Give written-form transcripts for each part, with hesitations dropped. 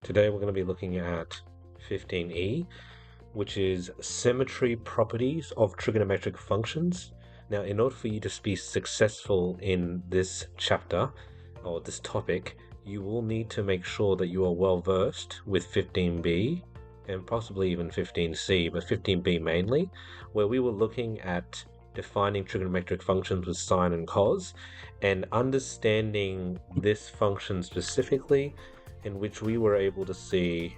Today we're going to be looking at 15e, which is symmetry properties of trigonometric functions. Now, in order for you to be successful in this chapter or this topic, you will need to make sure that you are well versed with 15b and possibly even 15c, but 15b mainly, where we were looking at defining trigonometric functions with sine and cos and understanding this function specifically, in which we were able to see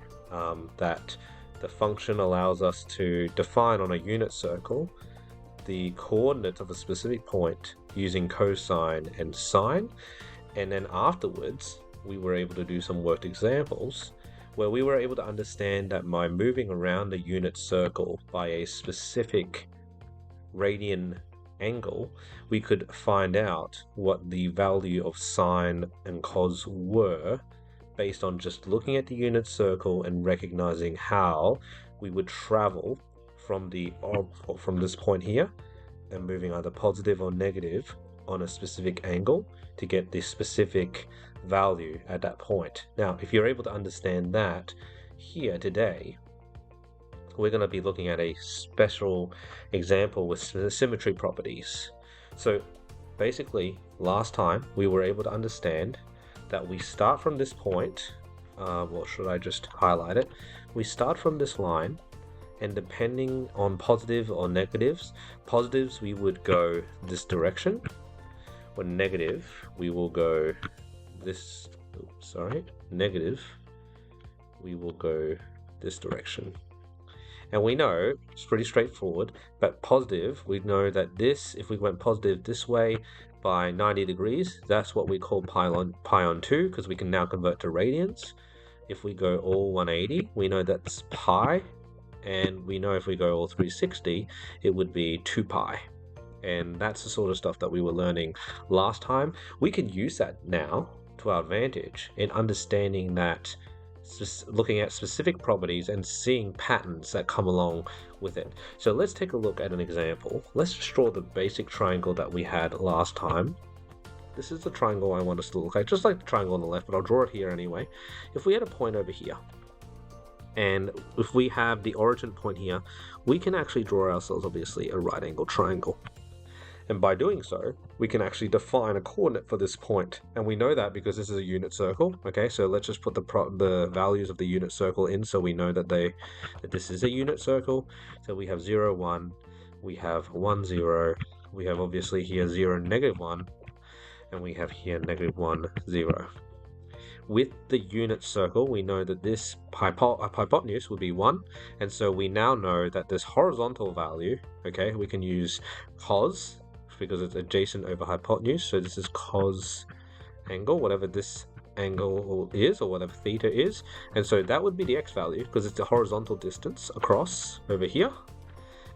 that the function allows us to define on a unit circle the coordinates of a specific point using cosine and sine, and then afterwards we were able to do some worked examples where we were able to understand that by moving around the unit circle by a specific radian angle, we could find out what the value of sine and cos were based on just looking at the unit circle and recognizing how we would travel from this point here and moving either positive or negative on a specific angle to get this specific value at that point. Now, if you're able to understand that here today, we're going to be looking at a special example with symmetry properties. So basically, last time we were able to understand that we start from this point, should I just highlight it? We start from this line, and depending on positive or negatives, positives we would go this direction, when negative we will go this, negative we will go this direction. And we know, it's pretty straightforward, but positive, we know that this, if we went positive this way by 90 degrees, that's what we call pi on 2, because we can now convert to radians. If we go all 180, we know that's pi, and we know if we go all 360, it would be 2 pi. And that's the sort of stuff that we were learning last time. We can use that now to our advantage in understanding that, looking at specific properties and seeing patterns that come along with it. So let's take a look at an example. Let's just draw the basic triangle that we had last time. This is the triangle I want us to look at, just like the triangle on the left, but I'll draw it here anyway. If we had a point over here, and if we have the origin point here, we can actually draw ourselves, obviously, a right angle triangle. And by doing so, we can actually define a coordinate for this point. And we know that because this is a unit circle. Okay, so let's just put the values of the unit circle in so we know that this is a unit circle. So we have 0, 1, we have 1, 0, we have obviously here 0, -1, and we have here -1, 0. With the unit circle, we know that this hypotenuse would be 1, and so we now know that this horizontal value, okay, we can use cos, because it's adjacent over hypotenuse, so this is cos angle, whatever this angle is, or whatever theta is, and so that would be the x value, because it's the horizontal distance across over here.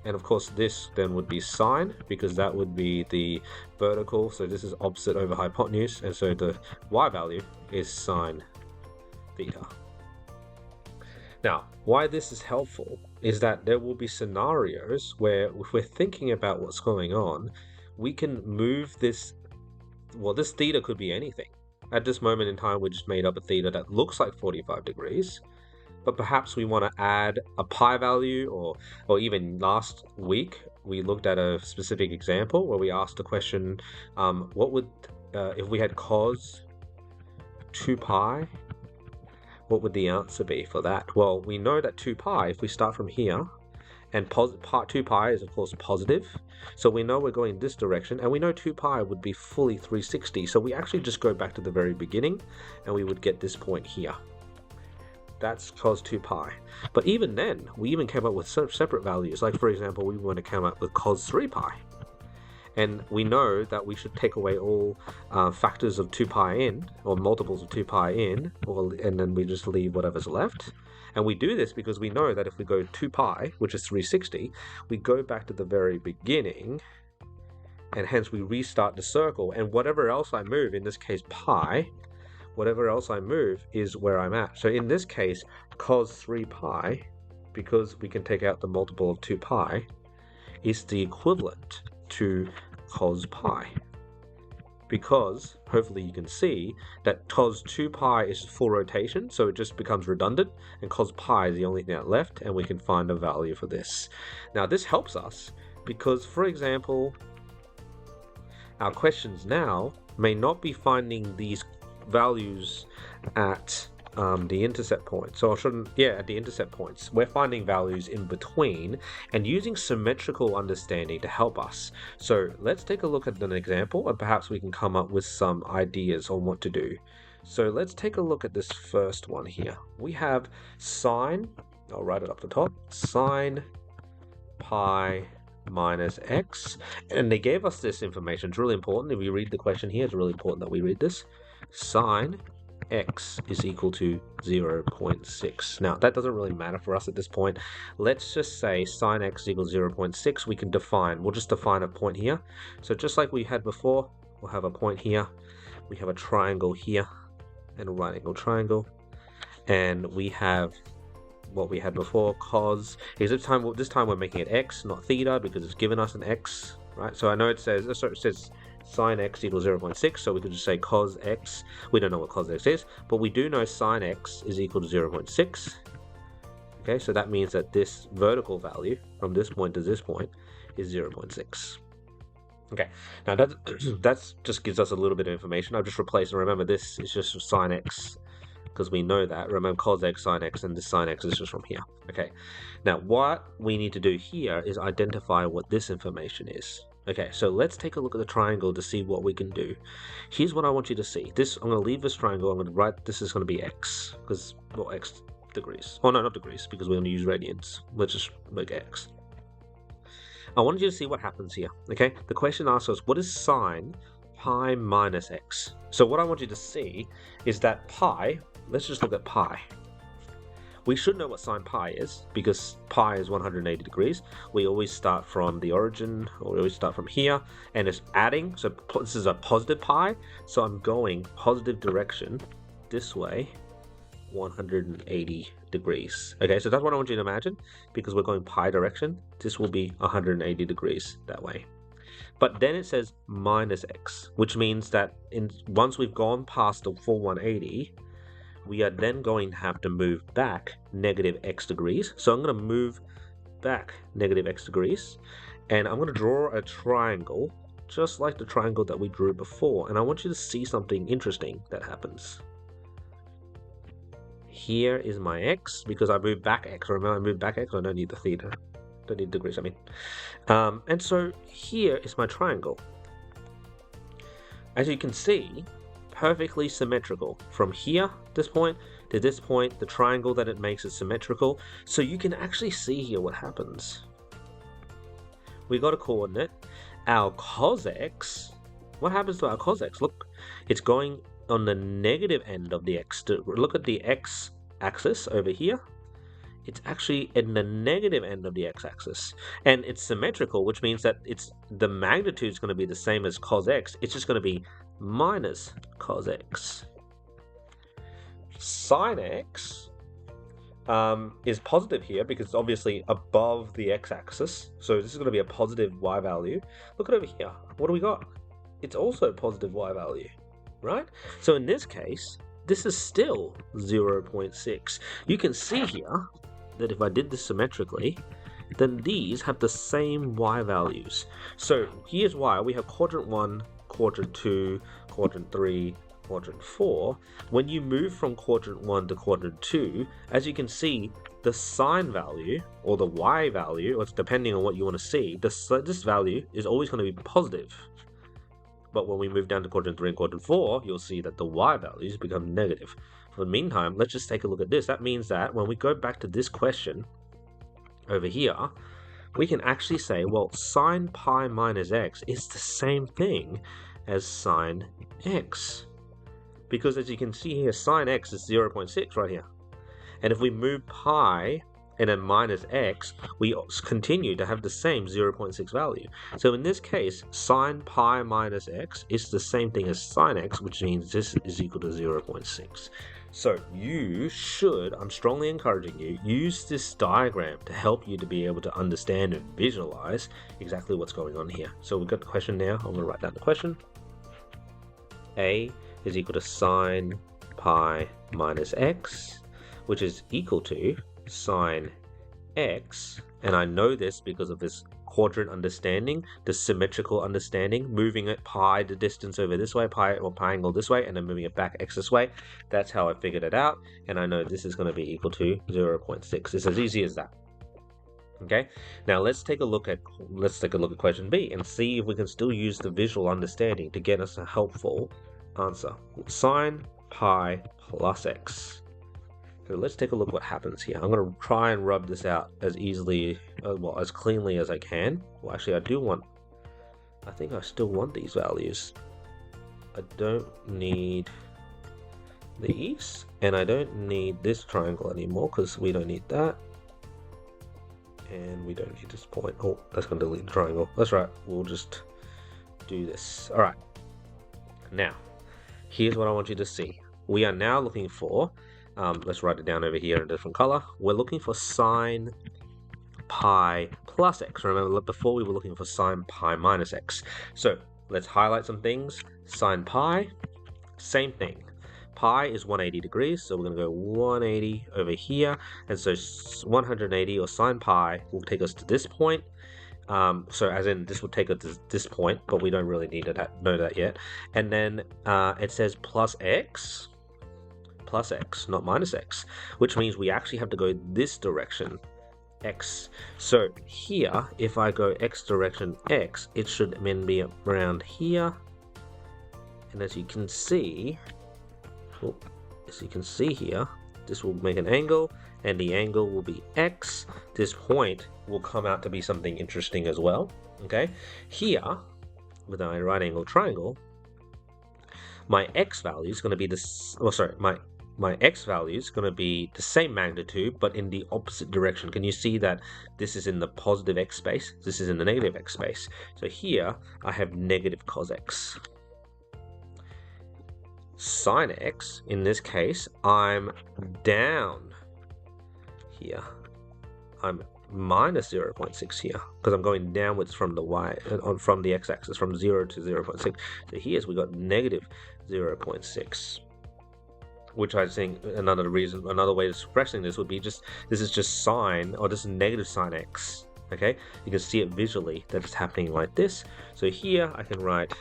And of course this then would be sine, because that would be the vertical, so this is opposite over hypotenuse, and so the y value is sine theta. Now, why this is helpful is that there will be scenarios where, if we're thinking about what's going on, we can move this, this theta could be anything. At this moment in time, we just made up a theta that looks like 45 degrees, but perhaps we want to add a pi value, or even last week, we looked at a specific example where we asked the question, what would, if we had cos 2 pi, what would the answer be for that? Well, we know that 2 pi, if we start from here, and 2 pi is of course positive, so we know we're going this direction, and we know 2 pi would be fully 360, so we actually just go back to the very beginning and we would get this point here. That's cos 2 pi. But even then, we even came up with separate values, like for example, we want to come up with cos 3 pi, and we know that we should take away all factors of 2 pi in, or multiples of 2 pi in, and then we just leave whatever's left. And we do this because we know that if we go 2 pi, which is 360, we go back to the very beginning, and hence we restart the circle, and whatever else I move, in this case pi, whatever else I move is where I'm at. So in this case, cos 3 pi, because we can take out the multiple of 2 pi, is the equivalent to cos pi, because hopefully you can see that cos 2 pi is full rotation, so it just becomes redundant, and cos pi is the only thing left, and we can find a value for this. Now this helps us because, for example, our questions now may not be finding these values at the intercept point. So at the intercept points, we're finding values in between and using symmetrical understanding to help us. So let's take a look at an example and perhaps we can come up with some ideas on what to do. So let's take a look at this first one here. We have sine, I'll write it up the top, sine pi minus x, and they gave us this information. It's really important. If we read the question here, it's really important that we read this. Sine x is equal to 0.6. Now that doesn't really matter for us at this point. Let's just say sine x equals 0.6. We'll just define a point here. So just like we had before, we'll have a point here, we have a triangle here and a right angle triangle, and we have what we had before, cos. This time we're making it x, not theta, because it's given us an x, right? So I know it says sine x equals 0.6, so we could just say cos x. We don't know what cos x is, but we do know sine x is equal to 0.6. Okay, so that means that this vertical value from this point to this point is 0.6. Okay, now that just gives us a little bit of information. I've just replaced, and remember this is just sine x, because we know that. Remember, cos x, sine x, and this sine x is just from here. Okay, now what we need to do here is identify what this information is. Okay, so let's take a look at the triangle to see what we can do. Here's what I want you to see. I'm going to leave this triangle. I'm going to write this is going to be x, because, well, x degrees. Oh no, not degrees, because we're going to use radians. Let's just make x. I want you to see what happens here. Okay, the question asks us, what is sine pi minus x? So what I want you to see is that pi, let's just look at pi. We should know what sine pi is, because pi is 180 degrees. We always start from the origin, or we always start from here, and it's adding. So this is a positive pi, so I'm going positive direction this way, 180 degrees. Okay, so that's what I want you to imagine, because we're going pi direction. This will be 180 degrees that way. But then it says minus x, which means that once we've gone past the full 180, we are then going to have to move back negative x degrees. So I'm going to move back negative x degrees, and I'm going to draw a triangle just like the triangle that we drew before, and I want you to see something interesting that happens. Here is my x, because I moved back x. Remember, I moved back x, I don't need the theta. Don't need degrees, I mean. And so here is my triangle. As you can see, perfectly symmetrical. From here, this point, to this point, the triangle that it makes is symmetrical. So you can actually see here what happens. We got a coordinate. Our cos x, what happens to our cos x? Look, it's going on the negative end of the x. Look at the x axis over here. It's actually in the negative end of the x-axis, and it's symmetrical, which means that the magnitude is going to be the same as cos x. It's just going to be minus cos x. Sin x is positive here because it's obviously above the x-axis, so this is going to be a positive y value. Look at over here. What do we got? It's also positive y value, right? So in this case, this is still 0.6. You can see here that if I did this symmetrically, then these have the same y values. So here's why we have quadrant 1, quadrant 2, quadrant 3, quadrant 4. When you move from quadrant 1 to quadrant 2, as you can see, the sine value or the y value, or it's depending on what you want to see, this value is always going to be positive. But when we move down to quadrant 3 and quadrant 4, you'll see that the y values become negative. For the meantime, let's just take a look at this. That means that when we go back to this question over here, we can actually say, well, sine pi minus x is the same thing as sine x. Because as you can see here, sine x is 0.6 right here. And if we move pi and then minus x, we continue to have the same 0.6 value. So in this case, sine pi minus x is the same thing as sine x, which means this is equal to 0.6. So you should, I'm strongly encouraging you, use this diagram to help you to be able to understand and visualize exactly what's going on here. So we've got the question now. I'm going to write down the question. A is equal to sine pi minus x, which is equal to sine x, and I know this because of this quadrant understanding, the symmetrical understanding, moving it pi the distance over this way, pi or pi angle this way, and then moving it back x this way. That's how I figured it out, and I know this is going to be equal to 0.6. It's as easy as that. Okay, now let's take a look at question B and see if we can still use the visual understanding to get us a helpful answer. Sine pi plus x. So let's take a look what happens here. I'm going to try and rub this out as easily, as cleanly as I can. Well, actually, I think I still want these values. I don't need these, and I don't need this triangle anymore because we don't need that. And we don't need this point. Oh, that's going to delete the triangle. That's right. We'll just do this. All right. Now, here's what I want you to see. We are now looking for, let's write it down over here in a different color. We're looking for sine pi plus x. Remember, before we were looking for sine pi minus x. So let's highlight some things. Sine pi, same thing. Pi is 180 degrees, so we're going to go 180 over here, and so 180 or sine pi will take us to this point. So as in this will take us to this point, but we don't really need to know that yet. And then it says plus x, not minus x, which means we actually have to go this direction, x. So here, if I go x direction x, it should then be around here. And as you can see, here, this will make an angle, and the angle will be x. This point will come out to be something interesting as well. Okay, here with my right angle triangle, my x value is going to be this. Oh, sorry, my x value is going to be the same magnitude, but in the opposite direction. Can you see that this is in the positive x space? This is in the negative x space. So here I have negative cos x. Sine x, in this case, I'm down here. I'm minus 0.6 here because I'm going downwards from the from the x-axis from 0 to 0.6. So here's we got negative 0.6, which I think another way of expressing this would be this is just sine, or this is negative sine x. Okay, you can see it visually that it's happening like this. So here I can write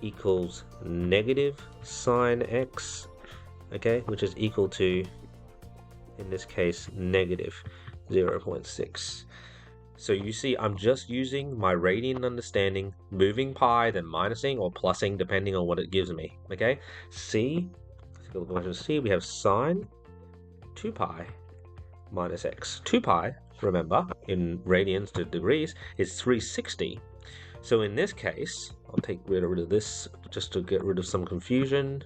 equals negative sine x, okay, which is equal to, in this case, negative 0.6. So you see, I'm just using my radian understanding, moving pi, then minusing or plusing, depending on what it gives me, okay? C, we have sine 2 pi minus x. 2 pi, remember, in radians to degrees, is 360. So in this case, I'll take rid of this just to get rid of some confusion.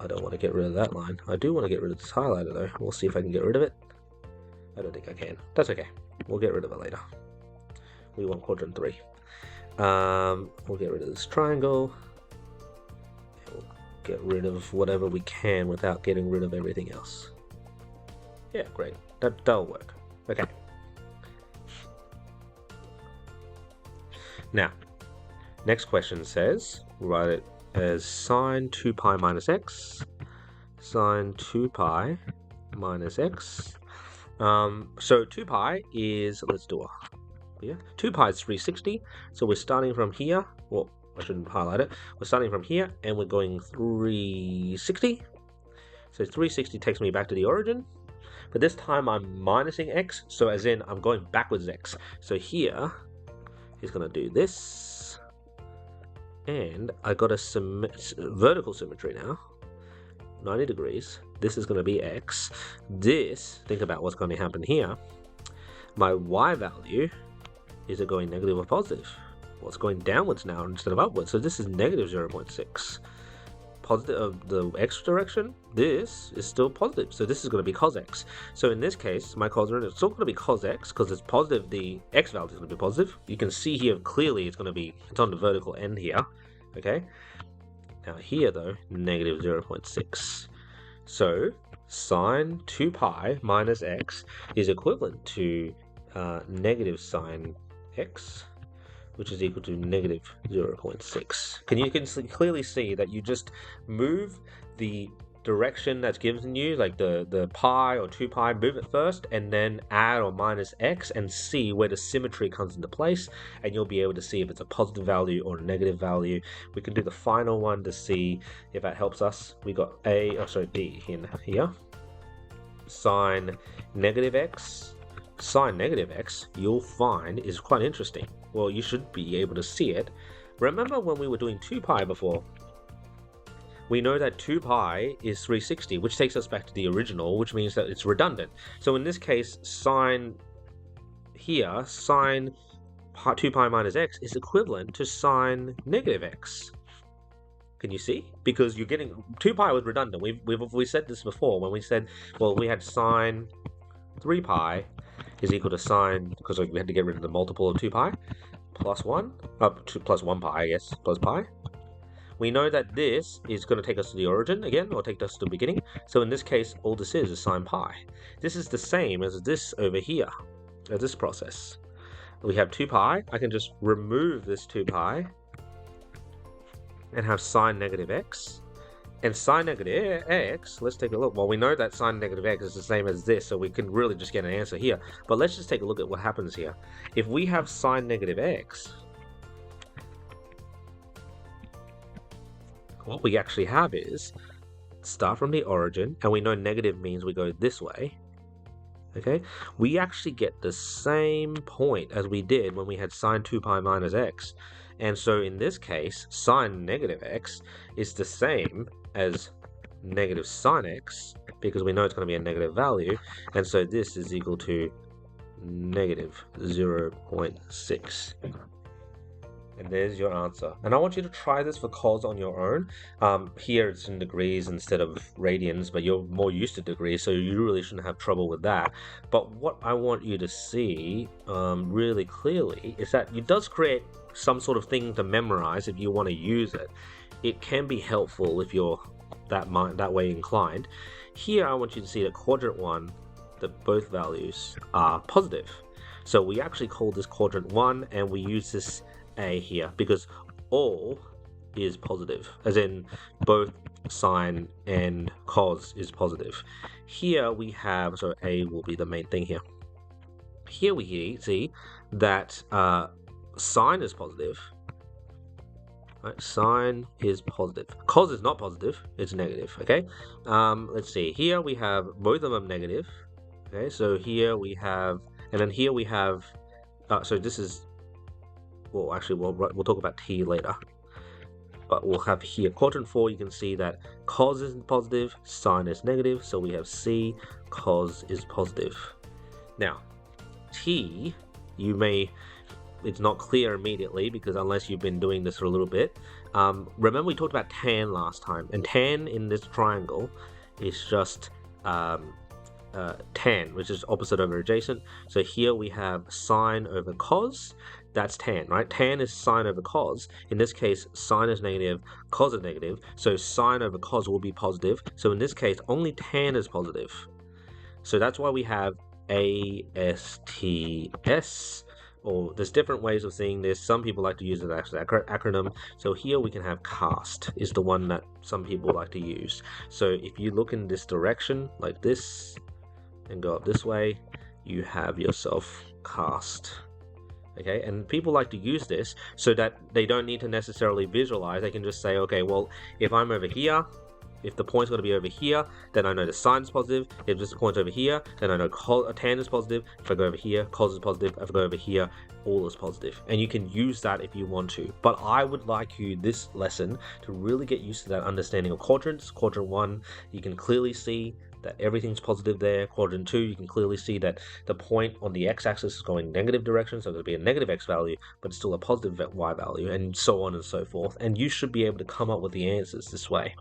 I don't want to get rid of that line. I do want to get rid of this highlighter though. We'll see if I can get rid of it. I don't think I can. That's okay. We'll get rid of it later. We want quadrant 3. We'll get rid of this triangle. We'll get rid of whatever we can without getting rid of everything else. Yeah, great. That'll work. Okay. Now, next question says, write it as sine 2 pi minus x, sine 2 pi minus x. So 2 pi is, let's do it. Yeah, 2 pi is 360. So we're starting from here. Well, I shouldn't highlight it. We're starting from here and we're going 360. So 360 takes me back to the origin. But this time I'm minusing x. So as in I'm going backwards x. So here, he's going to do this, and I got a vertical symmetry now, 90 degrees. This is going to be x. This, think about what's going to happen here. My y value, is it going negative or positive? Well, it's going downwards now instead of upwards, so this is negative 0.6. Positive of the x direction, this is still positive, so this is going to be cos x. So in this case, my cos is still going to be cos x because it's positive. The x value is going to be positive. You can see here clearly it's on the vertical end here. Okay, now here though, negative 0.6. So sine 2 pi minus x is equivalent to negative sine x, which is equal to negative 0.6. You can clearly see that you just move the direction that's given you, like the pi or 2 pi, move it first and then add or minus x and see where the symmetry comes into place, and you'll be able to see if it's a positive value or a negative value. We can do the final one to see if that helps us. We got D in here. Sine negative x. Sine negative x, you'll find, is quite interesting. Well, you should be able to see it. Remember when we were doing 2 pi before? We know that 2 pi is 360, which takes us back to the original, which means that it's redundant. So in this case, sine 2 pi minus x is equivalent to sine negative x. Can you see? Because you're getting 2 pi was redundant. We said this before when we said, well, we had sine 3 pi is equal to sine, because we had to get rid of the multiple of 2 pi, plus 1, plus 1 pi, I guess, plus pi. We know that this is going to take us to the origin again, or take us to the beginning. So in this case, all this is sine pi. This is the same as this over here, this process. We have 2 pi. I can just remove this 2 pi and have sine negative x. And sine negative x, let's take a look. Well, we know that sine negative x is the same as this, so we can really just get an answer here. But let's just take a look at what happens here. If we have sine negative x, what we actually have is start from the origin, and we know negative means we go this way. Okay, we actually get the same point as we did when we had sine 2 pi minus x. And so in this case, sine negative x is the same as negative sine x, because we know it's going to be a negative value. And so this is equal to negative 0.6. And there's your answer. And I want you to try this for cos on your own. Here it's in degrees instead of radians, but you're more used to degrees, so you really shouldn't have trouble with that. But what I want you to see really clearly is that it does create some sort of thing to memorize if you want to use it. It can be helpful if you're that way inclined. Here I want you to see that quadrant 1, that both values are positive. So we actually call this quadrant 1, and we use this A here because all is positive, as in both sine and cos is positive. Here we have, so A will be the main thing here. Here we see that sine is positive. Right, sine is positive. Cos is not positive, it's negative. Okay, let's see. Here we have both of them negative. Okay, so here we have, and then here we have. So this is. Well, actually, we'll talk about t later. But we'll have here quadrant 4. You can see that cos is positive, sine is negative. So we have C, cos is positive. Now, t, it's not clear immediately because unless you've been doing this for a little bit. Remember we talked about tan last time, and tan in this triangle is just tan, which is opposite over adjacent. So here we have sine over cos. That's tan, right? Tan is sine over cos. In this case, sine is negative, cos is negative. So sine over cos will be positive. So in this case, only tan is positive. So that's why we have ASTS. Or there's different ways of seeing this. Some people like to use it as an acronym. So here we can have cast is the one that some people like to use. So if you look in this direction like this and go up this way, you have yourself cast. Okay, and people like to use this so that they don't need to necessarily visualize. They can just say, okay, well, if I'm over here, if the point's going to be over here, then I know the sine is positive. If this point's over here, then I know tan is positive. If I go over here, cos is positive. If I go over here, all is positive. And you can use that if you want to. But I would like you this lesson to really get used to that understanding of quadrants. Quadrant 1, you can clearly see that everything's positive there. Quadrant 2, you can clearly see that the point on the x-axis is going negative direction, so there'll be a negative x value, but it's still a positive y value, and so on and so forth. And you should be able to come up with the answers this way.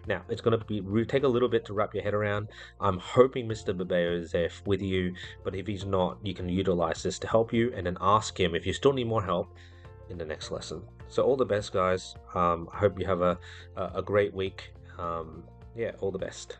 Now, it's going to take a little bit to wrap your head around. I'm hoping Mr. Babeo is there with you, but if he's not, you can utilize this to help you, and then ask him if you still need more help in the next lesson. So all the best, guys. I hope you have a great week. Yeah, all the best.